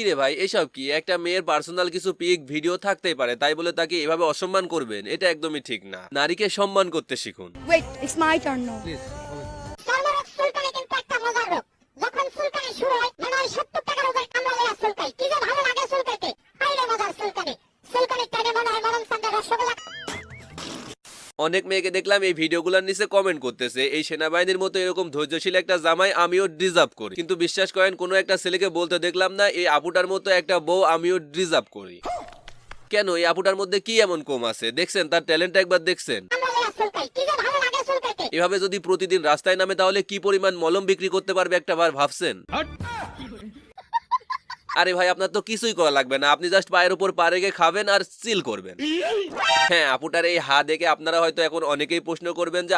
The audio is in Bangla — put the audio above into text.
রে ভাই, এসব কি? একটা মেয়ের পার্সোনাল কিছু পিক ভিডিও থাকতেই পারে, তাই বলে তাকে এভাবে অসম্মান করবেন? এটা একদমই ঠিক না। নারীকে সম্মান করতে শিখুন। Wait, it's my turn now. চর্মরোগ চুলকানি কিন্তু একটা মজার রোগ। যখন চুলকানি শুরু হয় মনে হয় 70 টাকার ওদের কামড়ালে আর চুলকাই। কি যে ভালো লাগে চুলকাইতে। হাইরে মজার চুলকানি। চুলকানির টাইমে মনে হয় মরণ চাঁদের রসগোল্লা। অনেক মেয়েকে দেখলাম এই ভিডিওগুলোর নিচে কমেন্ট করতেছে, এই সেনাবাহিনীর মতো এরকম ধৈর্যশীল একটা জামাই আমিও ডিজার্ভ করি। কিন্তু বিশ্বাস করেন, কোনো একটা ছেলেকে বলতে দেখলাম না এই আপুটার মতো একটা বউ আমিও ডিজার্ভ করি। কেন? এই আপুটার মধ্যে কি এমন কম আছে? দেখছেন তার ট্যালেন্ট? একবার দেখছেন? কামড়ালে আর চুলকাই। কি যে ভালো লাগে চুলকাইতে। এভাবে যদি প্রতিদিন রাস্তায় নামে তাহলে কি পরিমাণ মলম বিক্রি করতে পারবে একটা বার ভাবছেন? আরে ভাই, আপনার তো কিছুই করা লাগবে না, আপনি জাস্ট পায়ের উপর পা রেখে খাবেন আর চিল করবেন। হ্যাঁ, আপুটার এই হা দেখে আপনারা হয়তো এখন অনেকেই প্রশ্ন করবেন যে